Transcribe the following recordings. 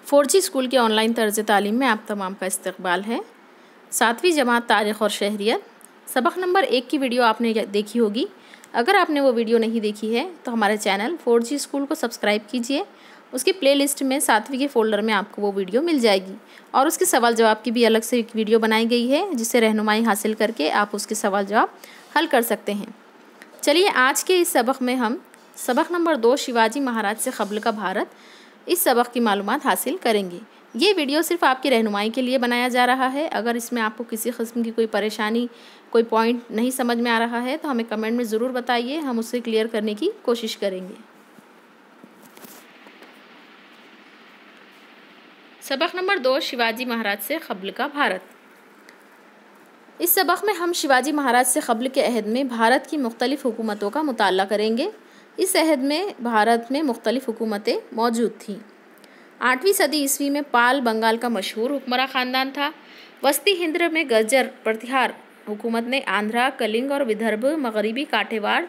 4G school के online तर्ज तालीम में आप तमाम का इस्तकबाल है। 7वीं जमात तारीख़ और शहरियत सबक नंबर 1 की वीडियो आपने देखी होगी। अगर आपने वो वीडियो नहीं देखी है तो हमारे चैनल 4G स्कूल को सब्सक्राइब कीजिए। उसकी प्लेलिस्ट में 7वीं के फ़ोल्डर में आपको वो वीडियो मिल जाएगी और उसके सवाल जवाब की भी अलग से एक वीडियो बनाई गई है, जिससे रहनुमाई हासिल करके आप उसके सवाल जवाब हल कर सकते हैं। चलिए आज के इस सबक में हम सबक नंबर 2 शिवाजी महाराज से क़ब्ल का भारत, इस सबक की मालूमात हासिल करेंगे। ये वीडियो सिर्फ आपकी रहनुमाई के लिए बनाया जा रहा है। अगर इसमें आपको किसी किस्म की कोई परेशानी, कोई पॉइंट नहीं समझ में आ रहा है तो हमें कमेंट में ज़रूर बताइए, हम उससे क्लियर करने की कोशिश करेंगे। सबक नंबर 2 शिवाजी महाराज से क़ब्ल का भारत। इस सबक में हम शिवाजी महाराज से क़ब्ल के अहद में भारत की मुख्तलिफ़ हुकूमतों का मुताला करेंगे। इस अहद में भारत में मुख्तलिफ़ हुकूमतें मौजूद थीं। 8वीं सदी ईस्वी में पाल बंगाल का मशहूर हुक्मरान ख़ानदान था। वस्ती हिंद में गज्जर प्रतिहार हुकूमत ने आंध्रा, कलिंग और विदर्भ, मगरबी काठेवाड़,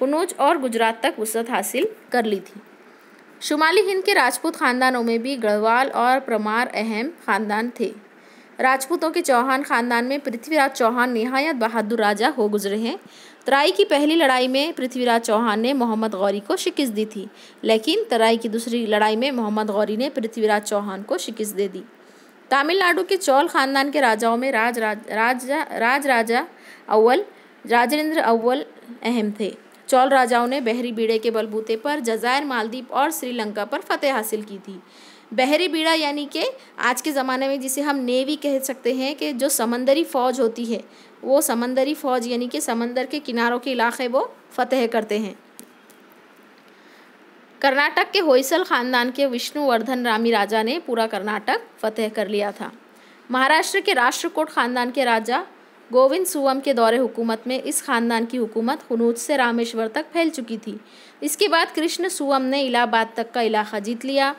कन्नौज और गुजरात तक वसअत हासिल कर ली थी। शुमाली हिंद के राजपूत ख़ानदानों में भी गढ़वाल और परमार अहम ख़ानदान थे। राजपूतों के चौहान ख़ानदान में पृथ्वीराज चौहान निहायत बहादुर राजा हो गुजरे हैं। तराई की पहली लड़ाई में पृथ्वीराज चौहान ने मोहम्मद गौरी को शिकस्त दी थी, लेकिन तराई की दूसरी लड़ाई में मोहम्मद गौरी ने पृथ्वीराज चौहान को शिकस्त दे दी। तमिलनाडु के चोल ख़ानदान के राजाओं में राजा अव्वल राजेंद्र अव्वल अहम थे। चोल राजाओं ने बहरी बीड़े के बलबूते पर जज़ायर, मालदीव और श्रीलंका पर फतेह हासिल की थी। बहरी बीड़ा यानी कि आज के ज़माने में जिसे हम नेवी कह सकते हैं, कि जो समंदरी फ़ौज होती है, वो समंदरी फ़ौज यानी कि समंदर के किनारों के इलाके वो फतेह करते हैं। कर्नाटक के होयसल ख़ानदान के विष्णुवर्धन रामी राजा ने पूरा कर्नाटक फतेह कर लिया था। महाराष्ट्र के राष्ट्रकूट ख़ानदान के राजा गोविंद सुवम के दौरे हुकूमत में इस ख़ानदान की हुकूमत कन्नौज से रामेश्वर तक फैल चुकी थी। इसके बाद कृष्ण सुवम ने इलाहाबाद तक का इलाका जीत लिया।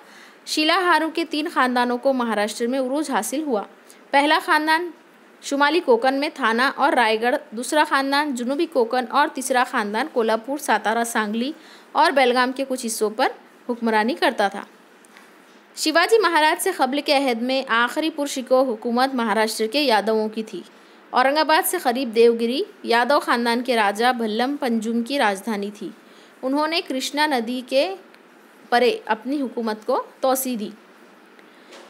शिलाहारों के 3 ख़ानदानों को महाराष्ट्र में उरूज हासिल हुआ। पहला ख़ानदान शुमाली कोकण में थाना और रायगढ़, दूसरा ख़ानदान जनूबी कोकण और तीसरा ख़ानदान कोल्हापुर, सातारा, सांगली और बेलगाम के कुछ हिस्सों पर हुक्मरानी करता था। शिवाजी महाराज से क़ब्ल के अहद में आखिरी पुरशिको हुकूमत महाराष्ट्र के यादवों की थी। औरंगाबाद से करीब देवगिरी यादव ख़ानदान के राजा भल्लम पंजुम की राजधानी थी। उन्होंने कृष्णा नदी के परे अपनी हुकूमत को तोसी दी।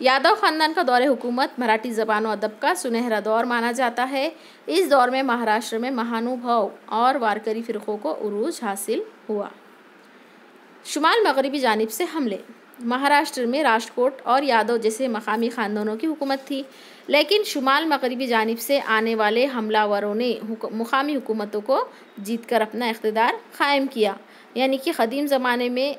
यादव ख़ानदान का दौरे हुकूमत मराठी ज़बान और अदब का सुनहरा दौर माना जाता है। इस दौर में महाराष्ट्र में महानुभाव और वारकरी फ़िरक़ों को उरूज हासिल हुआ। शुमाल मगरबी जानिब से हमले। महाराष्ट्र में राष्ट्रकूट और यादव जैसे मकामी ख़ानदानों की हुकूमत थी, लेकिन शुमाल मगरबी जानिब से आने वाले हमलावरों ने मुकामी हुकूमतों को जीतकर अपना इक़्तिदार क़ायम किया। यानी कि क़दीम ज़माने में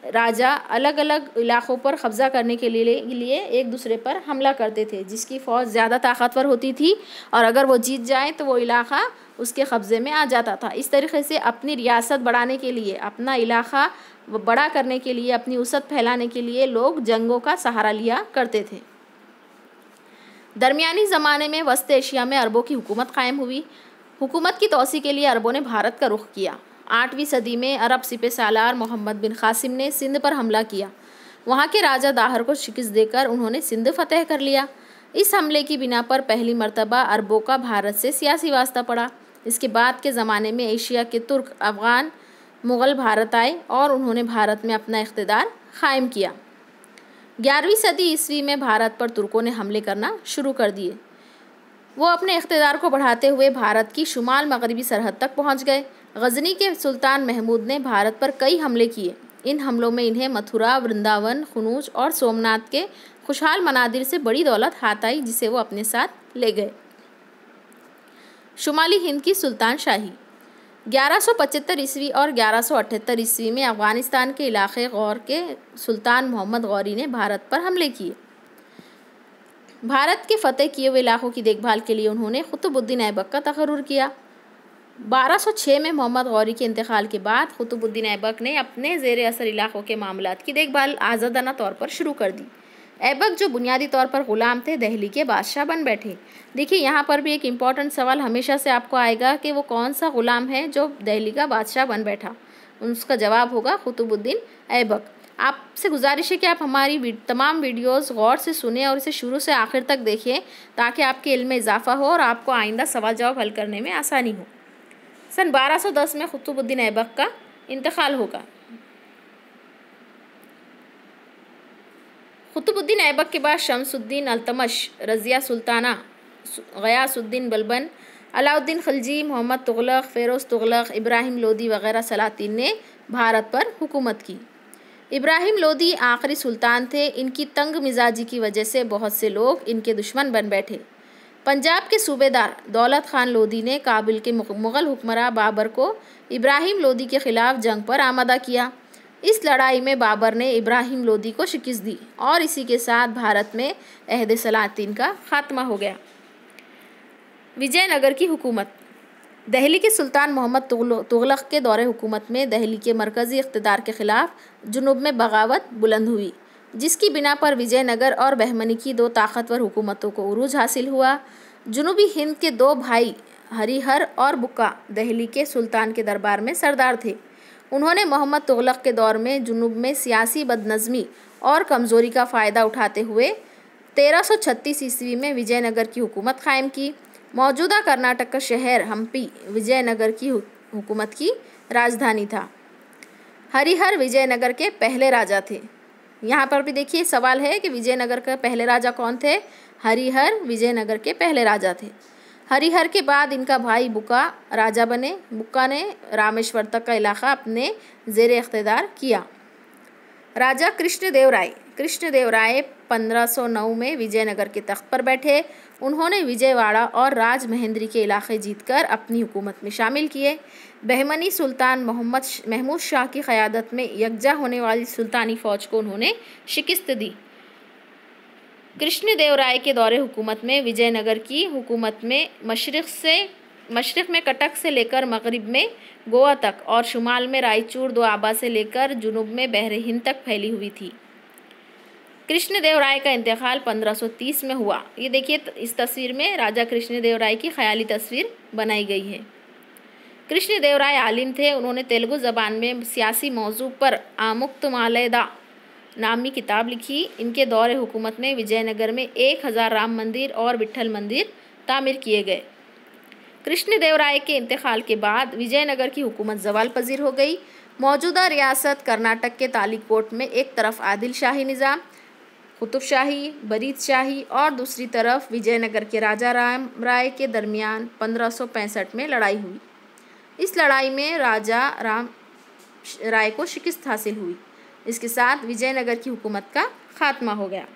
राजा अलग अलग इलाक़ों पर कब्ज़ा करने के लिए एक दूसरे पर हमला करते थे, जिसकी फ़ौज ज़्यादा ताकतवर होती थी और अगर वो जीत जाए तो वो इलाक़ा उसके कब्ज़े में आ जाता था। इस तरीक़े से अपनी रियासत बढ़ाने के लिए, अपना इलाक़ा बड़ा करने के लिए, अपनी वसअत फैलाने के लिए लोग जंगों का सहारा लिया करते थे। दरमियानी ज़माने में वस्त एशिया में अरबों की हुकूमत कायम हुई। हुकूमत की तोसी के लिए अरबों ने भारत का रुख किया। 8वीं सदी में अरब सिपह सालार मोहम्मद बिन कासिम ने सिंध पर हमला किया। वहाँ के राजा दाहर को शिकस्त देकर उन्होंने सिंध फतेह कर लिया। इस हमले की बिना पर पहली मरतबा अरबों का भारत से सियासी वास्ता पड़ा। इसके बाद के ज़माने में एशिया के तुर्क, अफ़गान, मुग़ल भारत आए और उन्होंने भारत में अपना इक़्तिदार क़ायम किया। 11वीं सदी ईस्वी में भारत पर तुर्कों ने हमले करना शुरू कर दिए। वो अपने इक़्तिदार को बढ़ाते हुए भारत की शुमाल मगरबी सरहद तक पहुंच गए। गजनी के सुल्तान महमूद ने भारत पर कई हमले किए। इन हमलों में इन्हें मथुरा, वृंदावन, कन्नौज और सोमनाथ के खुशहाल मनादिर से बड़ी दौलत हाथ आई, जिसे वो अपने साथ ले गए। शुमाली हिंद की सुल्तान शाही। 1175 ईस्वी और 1178 ईस्वी में अफ़गानिस्तान के इलाक़े गौर के सुल्तान मोहम्मद गौरी ने भारत पर हमले किए। भारत के फ़तेह किए हुए इलाक़ों की देखभाल के लिए उन्होंने कुतुबुद्दीन ऐबक का तक़र्रुर किया। 1206 में मोहम्मद गौरी के इंतकाल के बाद कुतुबुद्दीन ऐबक ने अपने ज़ेर असर इलाक़ों के मामलात की देखभाल आज़ादाना तौर पर शुरू कर दी। ऐबक जो बुनियादी तौर पर ग़ुलाम थे, दिल्ली के बादशाह बन बैठे। देखिए यहाँ पर भी एक इम्पॉर्टेंट सवाल हमेशा से आपको आएगा कि वो कौन सा ग़ुलाम है जो दिल्ली का बादशाह बन बैठा। उसका जवाब होगा कुतुबुद्दीन ऐबक। आपसे गुजारिश है कि आप हमारी तमाम वीडियोस गौर से सुनें और इसे शुरू से आखिर तक देखें, ताकि आपके इल्म में इजाफा हो और आपको आइंदा सवाल जवाब हल करने में आसानी हो। सन 1210 में कुतुबुद्दीन ऐबक का इंतकाल होगा। कुतुबुद्दीन ऐबक के बाद शमसुद्दीन अल्तमश, रज़िया सुल्ताना, गयासुद्दीन बलबन, अलाउद्दीन खिलजी, मोहम्मद तुगलक, फ़िरोज़ तुगलक, इब्राहिम लोदी वगैरह सलातीन ने भारत पर हुकूमत की। इब्राहिम लोदी आखिरी सुल्तान थे। इनकी तंग मिजाजी की वजह से बहुत से लोग इनके दुश्मन बन बैठे। पंजाब के सूबेदार दौलत खान लोदी ने काबिल के मुग़ल हुक्मरान बाबर को इब्राहिम लोदी के ख़िलाफ़ जंग पर आमादा किया। इस लड़ाई में बाबर ने इब्राहिम लोदी को शिकस्त दी और इसी के साथ भारत में अहद सलातीन का खात्मा हो गया। विजयनगर की हुकूमत। दहली के सुल्तान मोहम्मद तुगलक के दौरे हुकूमत में दहली के मरकज़ी इक़्तिदार के ख़िलाफ़ जुनूब में बगावत बुलंद हुई, जिसकी बिना पर विजयनगर और बहमनी की दो ताकतवर हुकूमतों को उरूज हासिल हुआ। जनूबी हिंद के दो भाई हरिहर और बुक्का दहली के सुल्तान के दरबार में सरदार थे। उन्होंने मोहम्मद तुगलक के दौर में जुनूब में सियासी बदनज़मी और कमज़ोरी का फ़ायदा उठाते हुए 1336 ईस्वी में विजयनगर की हुकूमत कायम की। मौजूदा कर्नाटक का शहर हम्पी विजयनगर की हुकूमत की राजधानी था। हरिहर विजयनगर के पहले राजा थे। यहाँ पर भी देखिए सवाल है कि विजयनगर के पहले राजा कौन थे। हरिहर विजयनगर के पहले राजा थे। हरिहर के बाद इनका भाई बुक्का राजा बने। बुक्का ने रामेश्वर तक का इलाका अपने ज़ेर इख्तिदार किया। राजा कृष्णदेव राय 1509 में विजयनगर के तख्त पर बैठे। उन्होंने विजयवाड़ा और राजमहेंद्री के इलाके जीतकर अपनी हुकूमत में शामिल किए। बहमनी सुल्तान महमूद शाह की क़यादत में यकजा होने वाली सुल्तानी फ़ौज को उन्होंने शिकस्त दी। कृष्णदेव राय के दौरे हुकूमत में विजयनगर की हुकूमत में मशरिक़ में कटक से लेकर मगरिब में गोवा तक और शुमाल में रायचूर दोआबा से लेकर जुनूब में बहर हिंद तक फैली हुई थी। कृष्णदेव राय का इंतकाल 1530 में हुआ। ये देखिए इस तस्वीर में राजा कृष्णदेव राय की ख़याली तस्वीर बनाई गई है। कृष्णदेव राय आलिम थे। उन्होंने तेलुगु ज़बान में सियासी मौजू पर आमुक्तमालयदा नामी किताब लिखी। इनके दौरे हुकूमत में विजयनगर में 1000 राम मंदिर और विट्ठल मंदिर तामीर किए गए। कृष्णदेव राय के इंतकाल के बाद विजयनगर की हुकूमत ज़वाल पजीर हो गई। मौजूदा रियासत कर्नाटक के तालिकोट में एक तरफ आदिल शाही निज़ाम, कुतुब शाही, बरीद शाही और दूसरी तरफ विजयनगर के राजा राम राय के दरमियान 1565 में लड़ाई हुई। इस लड़ाई में राजा राम राय को शिकस्त हासिल हुई। इसके साथ विजयनगर की हुकूमत का खात्मा हो गया।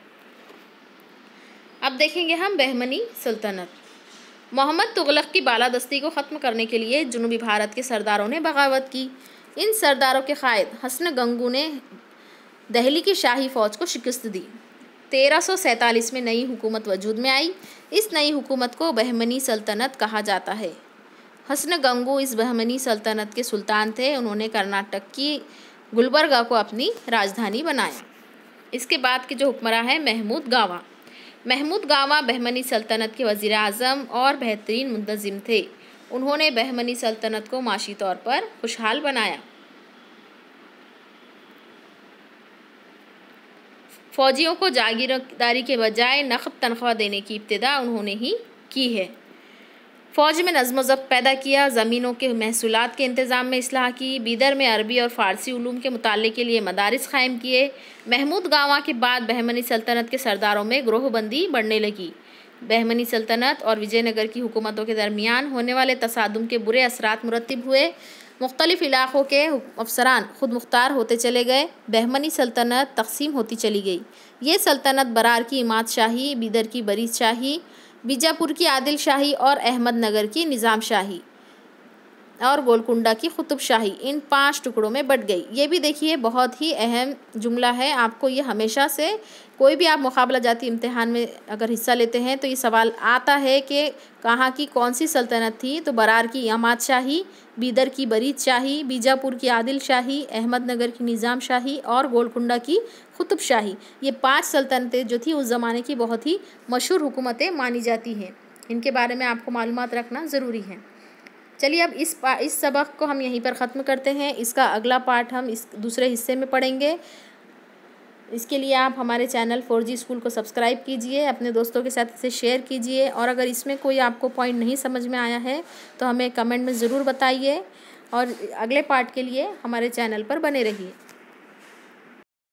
अब देखेंगे हम बहमनी सल्तनत। मोहम्मद तुगलक की बालादस्ती को ख़त्म करने के लिए जनूबी भारत के सरदारों ने बगावत की। इन सरदारों के क़ायद हसन गंगू ने दहली की शाही फ़ौज को शिकस्त दी। 1347 में नई हुकूमत वजूद में आई। इस नई हुकूमत को बहमनी सल्तनत कहा जाता है। हसन गंगू इस बहमनी सल्तनत के सुल्तान थे। उन्होंने कर्नाटक की गुलबर्गा को अपनी राजधानी बनाया। इसके बाद के जो हुक्मरान है महमूद गावा बहमनी सल्तनत के वज़ीर आज़म और बेहतरीन मुंतज़िम थे। उन्होंने बहमनी सल्तनत को माशी तौर पर खुशहाल बनाया। फ़ौजियों को जागीरदारी के बजाय नक़द तनख्वाह देने की इब्तिदा उन्होंने ही की है। फ़ौज में नज़्म व ज़ब्त पैदा किया। ज़मीनों के महसूलात के इंतज़ाम में इस्लाह की। बीदर में अरबी और फ़ारसी उलूम के मुताले के लिए मदारिस क़ायम किए। महमूद गावा के बाद बहमनी सल्तनत के सरदारों में ग्रोहबंदी बढ़ने लगी। बहमनी सल्तनत और विजयनगर की हुकूमतों के दरमियान होने वाले तसादुम के बुरे असरात मुरतब हुए। मुख्तलिफ़ इलाक़ों के अफसरान खुद मुख्तार होते चले गए। बहमनी सल्तनत तकसीम होती चली गई। ये सल्तनत बरार की इमाद शाही, बीदर की बरीद शाही, बीजापुर की आदिल शाही और अहमदनगर की निज़ाम शाही और गोलकुंडा की कुतुब शाही इन 5 टुकड़ों में बट गई। ये भी देखिए बहुत ही अहम जुमला है। आपको ये हमेशा से कोई भी आप मुकाबला जाती इम्तिहान में अगर हिस्सा लेते हैं तो ये सवाल आता है कि कहाँ की कौन सी सल्तनत थी। तो बरार की इमाद शाही, बीदर की बरीद शाही, बीजापुर की आदिल शाही, अहमदनगर की निज़ाम शाही और गोलकुंडा की कुतुब शाही, ये 5 सल्तनतें जो थी उस ज़माने की बहुत ही मशहूर हुकूमतें मानी जाती हैं। इनके बारे में आपको मालूमात रखना ज़रूरी है। चलिए अब इस सबक को हम यहीं पर ख़त्म करते हैं। इसका अगला पार्ट हम इस दूसरे हिस्से में पढ़ेंगे। इसके लिए आप हमारे चैनल 4G स्कूल को सब्सक्राइब कीजिए, अपने दोस्तों के साथ इसे शेयर कीजिए, और अगर इसमें कोई आपको पॉइंट नहीं समझ में आया है तो हमें कमेंट में ज़रूर बताइए, और अगले पार्ट के लिए हमारे चैनल पर बने रहिए।